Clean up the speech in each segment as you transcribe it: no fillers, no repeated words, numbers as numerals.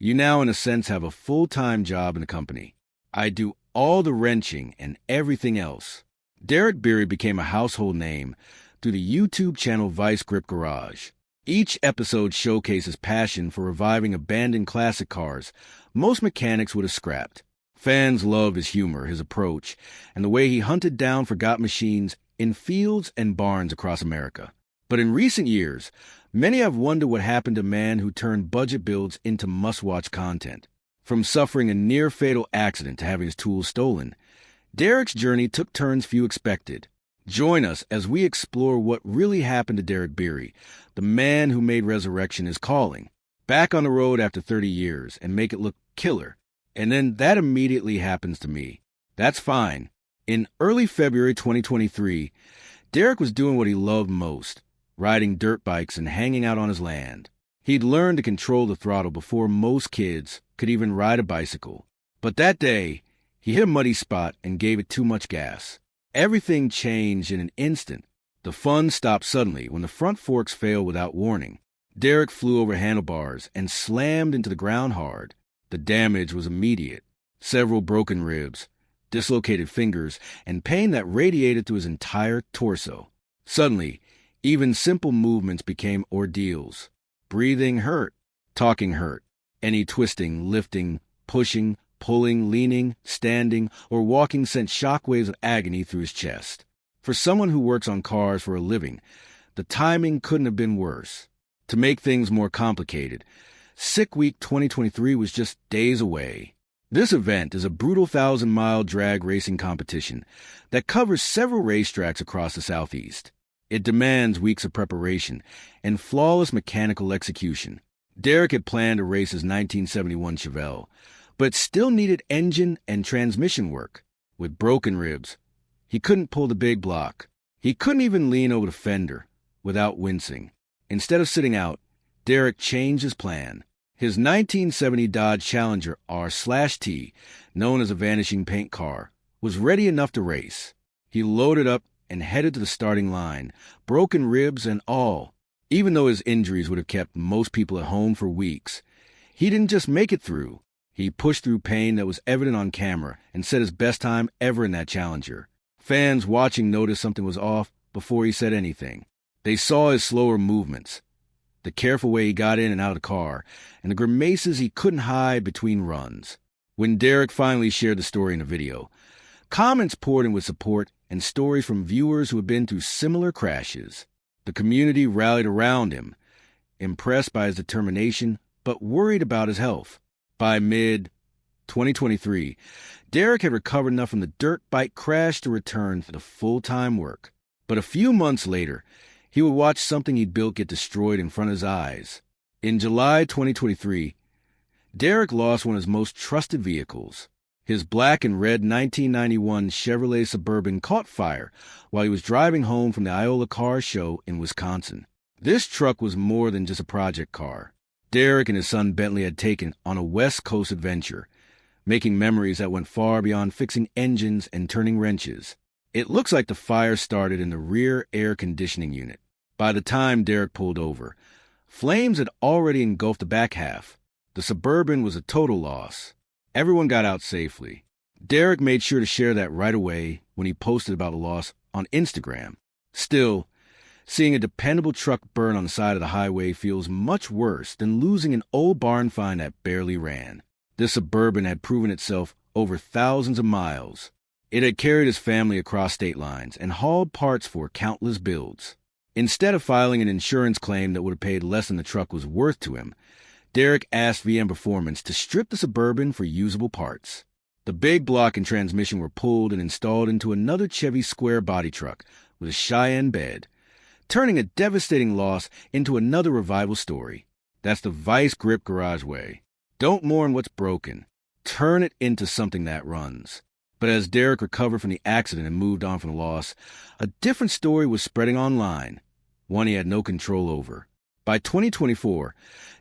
You now, in a sense, have a full-time job in the company. I do all the wrenching and everything else. Derek Bieri became a household name through the YouTube channel Vice Grip Garage. Each episode showcases passion for reviving abandoned classic cars most mechanics would have scrapped. Fans loved his humor, his approach, and the way he hunted down forgotten machines in fields and barns across America. But in recent years, many have wondered what happened to a man who turned budget builds into must-watch content. From suffering a near-fatal accident to having his tools stolen, Derek's journey took turns few expected. Join us as we explore what really happened to Derek Bieri, the man who made resurrection his calling. Back on the road after 30 years and make it look killer. And then that immediately happens to me. That's fine. In early February 2023, Derek was doing what he loved most, riding dirt bikes and hanging out on his land. He'd learned to control the throttle before most kids could even ride a bicycle. But that day, he hit a muddy spot and gave it too much gas. Everything changed in an instant. The fun stopped suddenly when the front forks failed without warning. Derek flew over handlebars and slammed into the ground hard. The damage was immediate. Several broken ribs, dislocated fingers, and pain that radiated through his entire torso. Suddenly, even simple movements became ordeals. Breathing hurt. Talking hurt. Any twisting, lifting, pushing, pulling, leaning, standing, or walking sent shockwaves of agony through his chest. For someone who works on cars for a living, the timing couldn't have been worse. To make things more complicated, Sick Week 2023 was just days away. This event is a brutal 1,000-mile drag racing competition that covers several racetracks across the Southeast. It demands weeks of preparation and flawless mechanical execution. Derek had planned to race his 1971 Chevelle, but still needed engine and transmission work. With broken ribs, he couldn't pull the big block. He couldn't even lean over the fender without wincing. Instead of sitting out, Derek changed his plan. His 1970 Dodge Challenger R/T, known as a vanishing paint car, was ready enough to race. He loaded up and headed to the starting line, broken ribs and all. Even though his injuries would have kept most people at home for weeks, he didn't just make it through. He pushed through pain that was evident on camera and set his best time ever in that Challenger. Fans watching noticed something was off before he said anything. They saw his slower movements, the careful way he got in and out of the car, and the grimaces he couldn't hide between runs. When Derek finally shared the story in a video, comments poured in with support and stories from viewers who had been through similar crashes. The community rallied around him, impressed by his determination, but worried about his health. By mid-2023, Derek had recovered enough from the dirt bike crash to return to full-time work. But a few months later, he would watch something he'd built get destroyed in front of his eyes. In July 2023, Derek lost one of his most trusted vehicles. His black and red 1991 Chevrolet Suburban caught fire while he was driving home from the Iola Car Show in Wisconsin. This truck was more than just a project car. Derek and his son Bentley had taken on a West Coast adventure, making memories that went far beyond fixing engines and turning wrenches. It looks like the fire started in the rear air conditioning unit. By the time Derek pulled over, flames had already engulfed the back half. The Suburban was a total loss. Everyone got out safely. Derek made sure to share that right away when he posted about the loss on Instagram. Still, seeing a dependable truck burn on the side of the highway feels much worse than losing an old barn find that barely ran. This Suburban had proven itself over thousands of miles. It had carried his family across state lines and hauled parts for countless builds. Instead of filing an insurance claim that would have paid less than the truck was worth to him, Derek asked VM Performance to strip the Suburban for usable parts. The big block and transmission were pulled and installed into another Chevy square body truck with a Cheyenne bed, turning a devastating loss into another revival story. That's the Vice Grip Garage way. Don't mourn what's broken. Turn it into something that runs. But as Derek recovered from the accident and moved on from the loss, a different story was spreading online, one he had no control over. By 2024,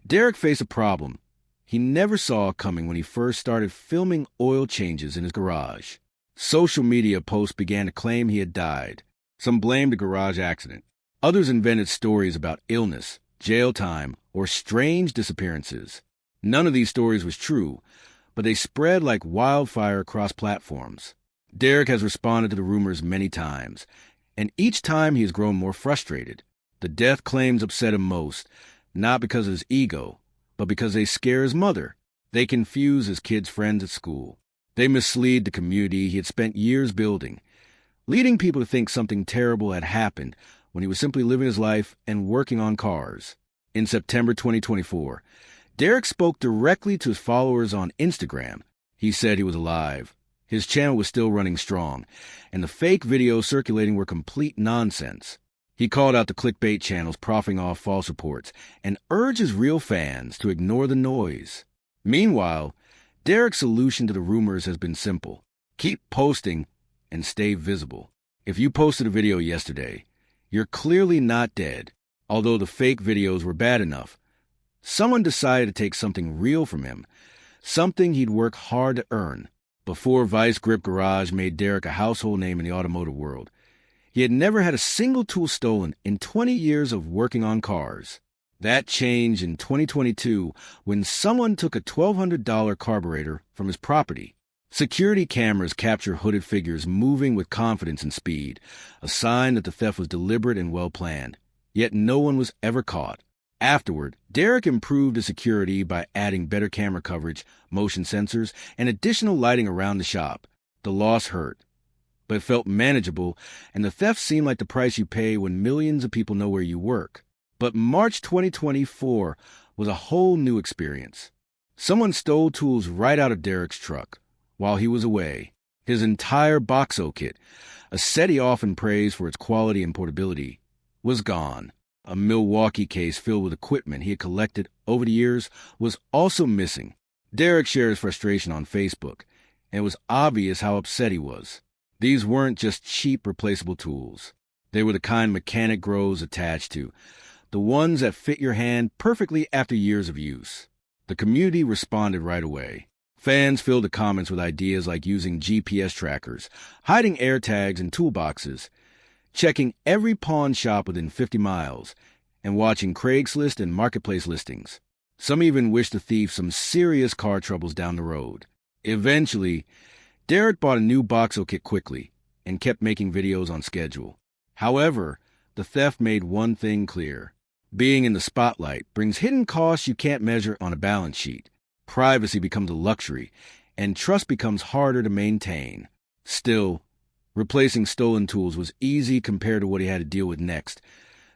Derek faced a problem he never saw coming when he first started filming oil changes in his garage. Social media posts began to claim he had died. Some blamed the garage accident. Others invented stories about illness, jail time, or strange disappearances. None of these stories was true, but they spread like wildfire across platforms. Derek has responded to the rumors many times, and each time he has grown more frustrated. The death claims upset him most, not because of his ego, but because they scare his mother. They confuse his kids' friends at school. They mislead the community he had spent years building, leading people to think something terrible had happened when he was simply living his life and working on cars. In September 2024, Derek spoke directly to his followers on Instagram. He said he was alive. His channel was still running strong, and the fake videos circulating were complete nonsense. He called out the clickbait channels profiting off false reports and urged his real fans to ignore the noise. Meanwhile, Derek's solution to the rumors has been simple. Keep posting and stay visible. If you posted a video yesterday, you're clearly not dead. Although the fake videos were bad enough, someone decided to take something real from him, something he'd worked hard to earn. Before Vice Grip Garage made Derek a household name in the automotive world, he had never had a single tool stolen in 20 years of working on cars. That changed in 2022 when someone took a $1,200 carburetor from his property. Security cameras capture hooded figures moving with confidence and speed, a sign that the theft was deliberate and well-planned. Yet no one was ever caught. Afterward, Derek improved his security by adding better camera coverage, motion sensors, and additional lighting around the shop. The loss hurt, but it felt manageable, and the theft seemed like the price you pay when millions of people know where you work. But March 2024 was a whole new experience. Someone stole tools right out of Derek's truck while he was away. His entire Boxo kit, a set he often praised for its quality and portability, was gone. A Milwaukee case filled with equipment he had collected over the years was also missing. Derek shared his frustration on Facebook, and it was obvious how upset he was. These weren't just cheap replaceable tools. They were the kind mechanic grows attached to, the ones that fit your hand perfectly after years of use. The community responded right away. Fans filled the comments with ideas like using GPS trackers, hiding AirTags in toolboxes, checking every pawn shop within 50 miles, and watching Craigslist and Marketplace listings. Some even wished the thief some serious car troubles down the road. Eventually, Derek bought a new Boxo kit quickly and kept making videos on schedule. However, the theft made one thing clear. Being in the spotlight brings hidden costs you can't measure on a balance sheet. Privacy becomes a luxury, and trust becomes harder to maintain. Still, replacing stolen tools was easy compared to what he had to deal with next,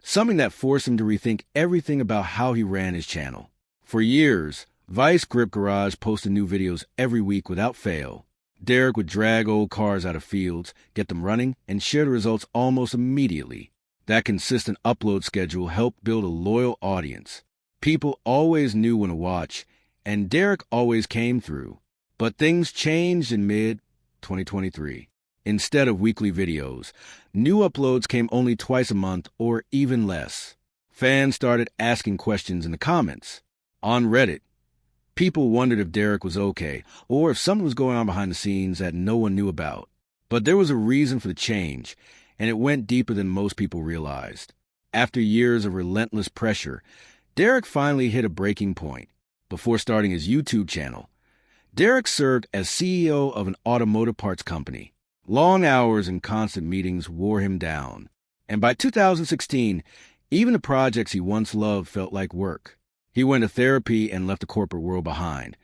something that forced him to rethink everything about how he ran his channel. For years, Vice Grip Garage posted new videos every week without fail. Derek would drag old cars out of fields, get them running, and share the results almost immediately. That consistent upload schedule helped build a loyal audience. People always knew when to watch, and Derek always came through. But things changed in mid-2023. Instead of weekly videos, new uploads came only twice a month or even less. Fans started asking questions in the comments. On Reddit, people wondered if Derek was okay or if something was going on behind the scenes that no one knew about. But there was a reason for the change, and it went deeper than most people realized. After years of relentless pressure, Derek finally hit a breaking point. Before starting his YouTube channel, Derek served as CEO of an automotive parts company. Long hours and constant meetings wore him down. And by 2016, even the projects he once loved felt like work. He went to therapy and left the corporate world behind,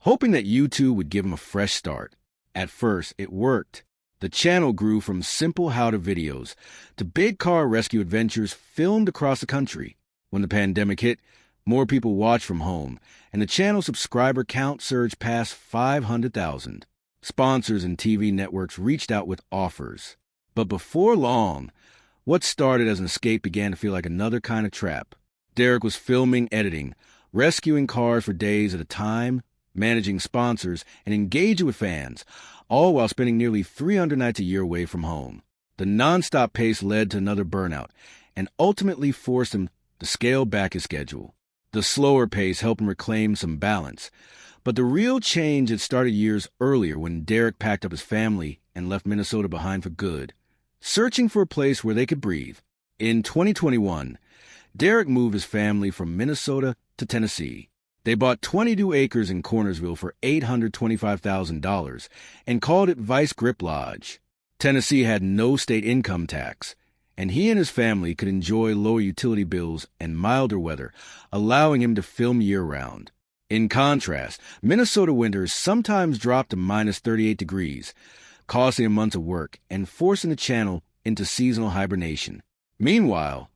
hoping that YouTube would give him a fresh start. At first, it worked. The channel grew from simple how-to videos to big car rescue adventures filmed across the country. When the pandemic hit, more people watched from home, and the channel's subscriber count surged past 500,000. Sponsors and TV networks reached out with offers. But before long, what started as an escape began to feel like another kind of trap. Derek was filming, editing, rescuing cars for days at a time, managing sponsors, and engaging with fans, all while spending nearly 300 nights a year away from home. The nonstop pace led to another burnout and ultimately forced him to scale back his schedule. The slower pace helped him reclaim some balance, but the real change had started years earlier when Derek packed up his family and left Minnesota behind for good, searching for a place where they could breathe. In 2021, Derek moved his family from Minnesota to Tennessee. They bought 22 acres in Cornersville for $825,000 and called it Vice Grip Lodge. Tennessee had no state income tax, and he and his family could enjoy lower utility bills and milder weather, allowing him to film year-round. In contrast, Minnesota winters sometimes dropped to minus 38 degrees, costing him months of work and forcing the channel into seasonal hibernation. Meanwhile,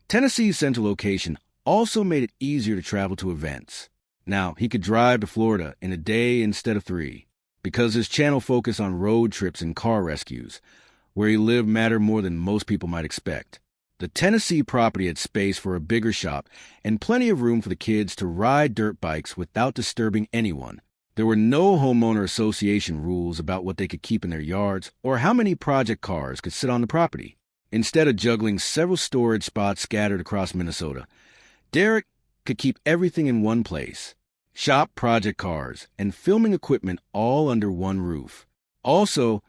Tennessee's central location also made it easier to travel to events. Now, he could drive to Florida in a day instead of 3, because his channel focused on road trips and car rescues. Where he lived mattered more than most people might expect. The Tennessee property had space for a bigger shop and plenty of room for the kids to ride dirt bikes without disturbing anyone. There were no homeowner association rules about what they could keep in their yards or how many project cars could sit on the property. Instead of juggling several storage spots scattered across Minnesota, Derek could keep everything in one place. Shop, project cars, and filming equipment all under one roof. Also,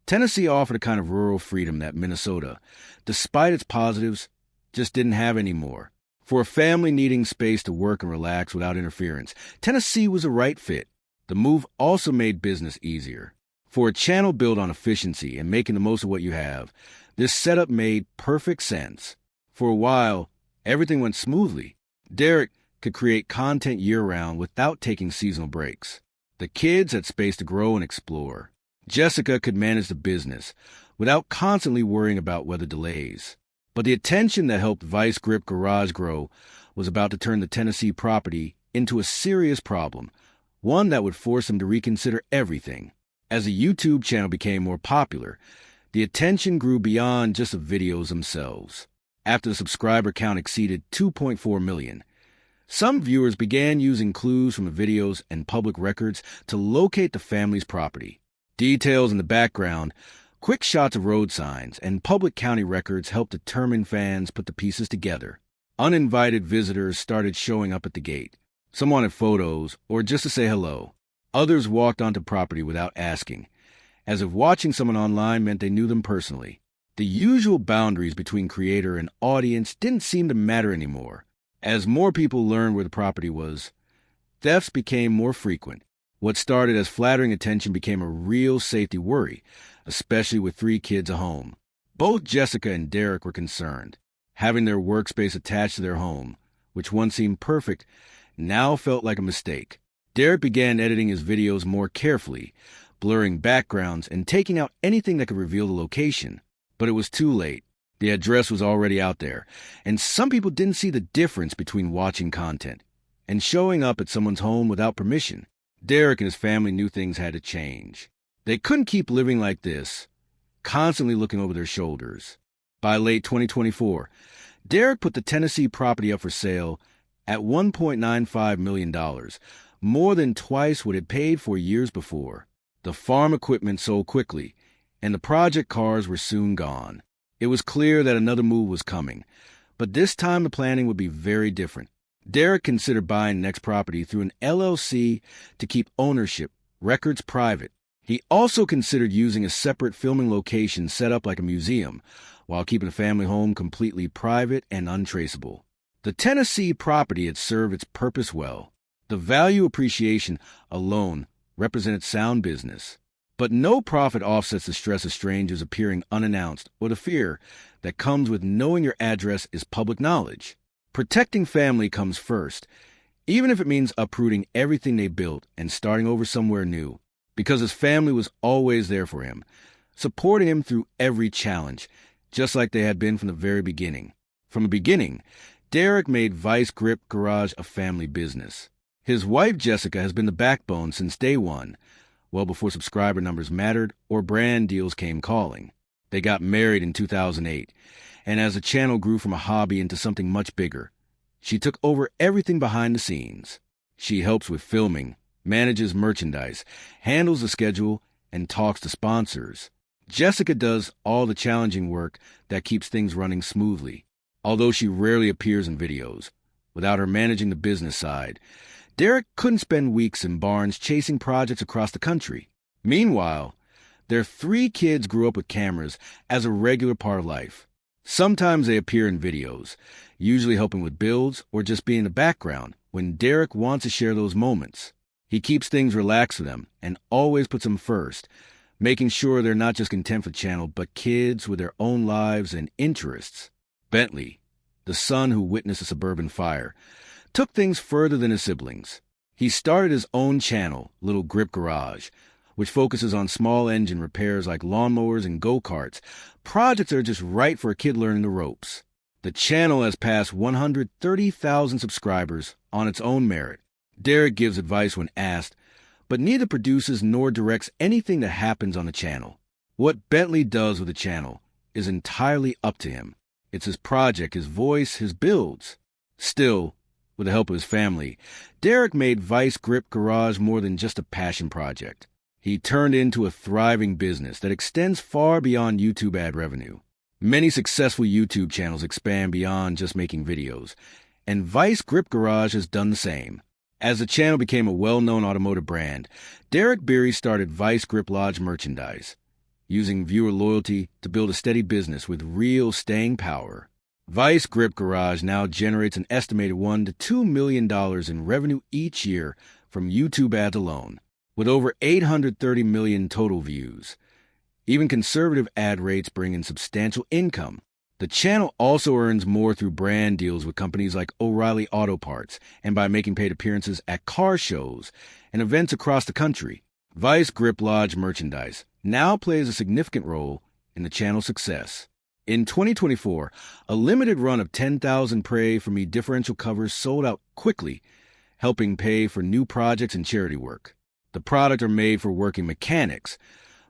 Tennessee offered a kind of rural freedom that Minnesota, despite its positives, just didn't have anymore. For a family needing space to work and relax without interference, Tennessee was a right fit. The move also made business easier. For a channel built on efficiency and making the most of what you have, this setup made perfect sense. For a while, everything went smoothly. Derek could create content year-round without taking seasonal breaks. The kids had space to grow and explore. Jessica could manage the business without constantly worrying about weather delays. But the attention that helped Vice Grip Garage grow was about to turn the Tennessee property into a serious problem, one that would force him to reconsider everything. As the YouTube channel became more popular, the attention grew beyond just the videos themselves. After the subscriber count exceeded 2.4 million, some viewers began using clues from the videos and public records to locate the family's property. Details in the background, quick shots of road signs, and public county records helped determined fans put the pieces together. Uninvited visitors started showing up at the gate. Some wanted photos or just to say hello. Others walked onto property without asking, as if watching someone online meant they knew them personally. The usual boundaries between creator and audience didn't seem to matter anymore. As more people learned where the property was, thefts became more frequent. What started as flattering attention became a real safety worry, especially with 3 kids at home. Both Jessica and Derek were concerned. Having their workspace attached to their home, which once seemed perfect, now felt like a mistake. Derek began editing his videos more carefully, blurring backgrounds and taking out anything that could reveal the location. But it was too late. The address was already out there, and some people didn't see the difference between watching content and showing up at someone's home without permission. Derek and his family knew things had to change. They couldn't keep living like this, constantly looking over their shoulders. By late 2024, Derek put the Tennessee property up for sale at $1.95 million, more than twice what it paid for years before. The farm equipment sold quickly, and the project cars were soon gone. It was clear that another move was coming, but this time the planning would be very different. Derek considered buying the next property through an LLC to keep ownership, records private. He also considered using a separate filming location set up like a museum, while keeping the family home completely private and untraceable. The Tennessee property had served its purpose well. The value appreciation alone represented sound business. But no profit offsets the stress of strangers appearing unannounced or the fear that comes with knowing your address is public knowledge. Protecting family comes first, even if it means uprooting everything they built and starting over somewhere new, because his family was always there for him, supporting him through every challenge, just like they had been from the very beginning. From the beginning, Derek made Vice Grip Garage a family business. His wife, Jessica, has been the backbone since day one, well before subscriber numbers mattered or brand deals came calling. They got married in 2008, and as the channel grew from a hobby into something much bigger, she took over everything behind the scenes. She helps with filming, manages merchandise, handles the schedule, and talks to sponsors. Jessica does all the challenging work that keeps things running smoothly. Although she rarely appears in videos, without her managing the business side, Derek couldn't spend weeks in barns chasing projects across the country. Meanwhile, their 3 kids grew up with cameras as a regular part of life. Sometimes they appear in videos, usually helping with builds or just being in the background, when Derek wants to share those moments. He keeps things relaxed for them and always puts them first, making sure they're not just content for the channel, but kids with their own lives and interests. Bentley, the son who witnessed a suburban fire, took things further than his siblings. He started his own channel, Little Grip Garage, which focuses on small engine repairs like lawnmowers and go-karts, projects that are just right for a kid learning the ropes. The channel has passed 130,000 subscribers on its own merit. Derek gives advice when asked, but neither produces nor directs anything that happens on the channel. What Bentley does with the channel is entirely up to him. It's his project, his voice, his builds. Still, with the help of his family, Derek made Vice Grip Garage more than just a passion project. He turned it into a thriving business that extends far beyond YouTube ad revenue. Many successful YouTube channels expand beyond just making videos, and Vice Grip Garage has done the same. As the channel became a well-known automotive brand, Derek Bieri started Vice Grip Lodge merchandise, using viewer loyalty to build a steady business with real staying power. Vice Grip Garage now generates an estimated $1 to $2 million in revenue each year from YouTube ads alone, with over 830 million total views. Even conservative ad rates bring in substantial income. The channel also earns more through brand deals with companies like O'Reilly Auto Parts and by making paid appearances at car shows and events across the country. Vice Grip Lodge merchandise now plays a significant role in the channel's success. In 2024, a limited run of 10,000 Pray For Me differential covers sold out quickly, helping pay for new projects and charity work. The products are made for working mechanics,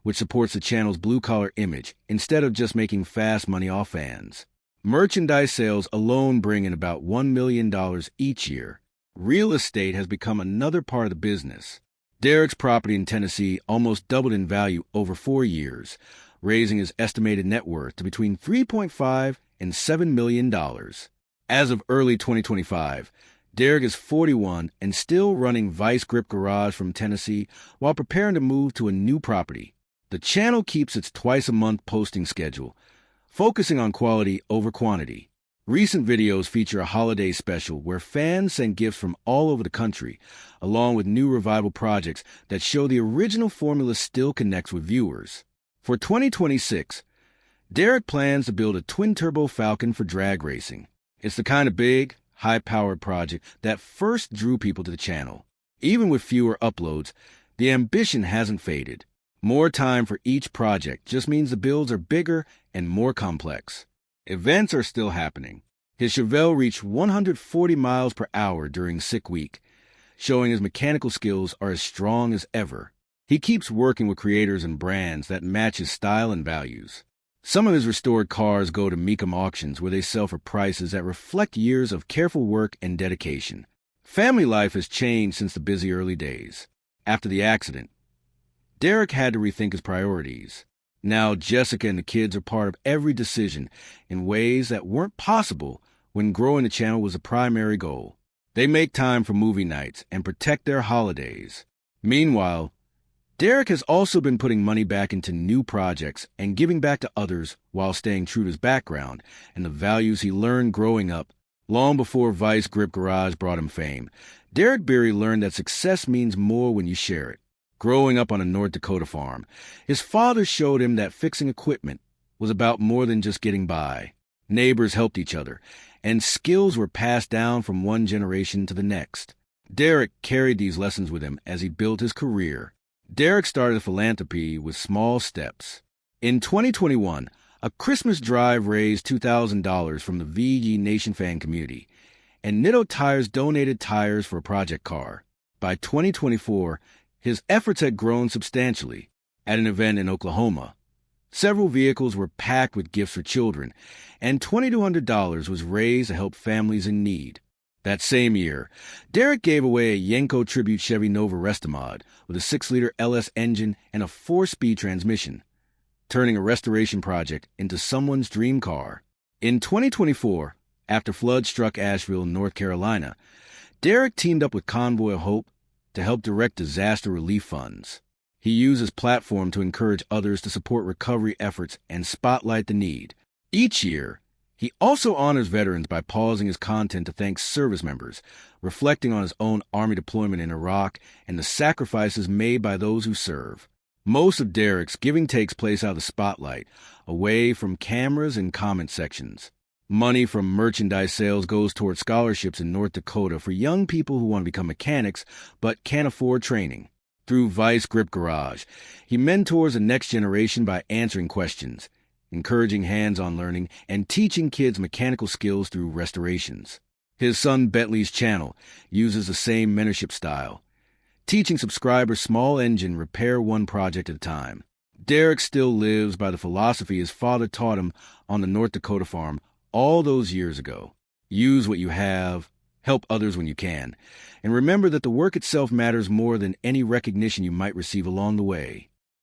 which supports the channel's blue-collar image instead of just making fast money off fans. Merchandise sales alone bring in about $1 million each year. Real estate has become another part of the business. Derek's property in Tennessee almost doubled in value over 4 years, raising his estimated net worth to between $3.5 and $7 million. As of early 2025, Derek is 41 and still running Vice Grip Garage from Tennessee while preparing to move to a new property. The channel keeps its twice-a-month posting schedule, focusing on quality over quantity. Recent videos feature a holiday special where fans send gifts from all over the country, along with new revival projects that show the original formula still connects with viewers. For 2026, Derek plans to build a twin-turbo Falcon for drag racing. It's the kind of big, high-powered project that first drew people to the channel. Even with fewer uploads, the ambition hasn't faded. More time for each project just means the builds are bigger and more complex. Events are still happening. His Chevelle reached 140 miles per hour during Sick Week, showing his mechanical skills are as strong as ever. He keeps working with creators and brands that match his style and values. Some of his restored cars go to Mecum auctions where they sell for prices that reflect years of careful work and dedication. Family life has changed since the busy early days. After the accident, Derek had to rethink his priorities. Now Jessica and the kids are part of every decision in ways that weren't possible when growing the channel was a primary goal. They make time for movie nights and protect their holidays. Meanwhile, Derek has also been putting money back into new projects and giving back to others while staying true to his background and the values he learned growing up. Long before Vice Grip Garage brought him fame, Derek Bieri learned that success means more when you share it. Growing up on a North Dakota farm, his father showed him that fixing equipment was about more than just getting by. Neighbors helped each other, and skills were passed down from one generation to the next. Derek carried these lessons with him as he built his career. Derek started philanthropy with small steps. In 2021, a Christmas drive raised $2,000 from the VG Nation fan community, and Nitto Tires donated tires for a project car. By 2024, his efforts had grown substantially. At an event in Oklahoma, several vehicles were packed with gifts for children, and $2,200 was raised to help families in need. That same year, Derek gave away a Yenko Tribute Chevy Nova Restomod with a 6-liter LS engine and a 4-speed transmission, turning a restoration project into someone's dream car. In 2024, after floods struck Asheville, North Carolina, Derek teamed up with Convoy of Hope to help direct disaster relief funds. He used his platform to encourage others to support recovery efforts and spotlight the need. Each year, He also honors veterans by pausing his content to thank service members, reflecting on his own Army deployment in Iraq and the sacrifices made by those who serve. Most of Derek's giving takes place out of the spotlight, away from cameras and comment sections. Money from merchandise sales goes toward scholarships in North Dakota for young people who want to become mechanics but can't afford training. Through Vice Grip Garage, he mentors the next generation by answering questions, encouraging hands-on learning, and teaching kids mechanical skills through restorations. His son Bentley's channel uses the same mentorship style, teaching subscribers small engine repair one project at a time. Derek still lives by the philosophy his father taught him on the North Dakota farm all those years ago. Use what you have, help others when you can, and remember that the work itself matters more than any recognition you might receive along the way.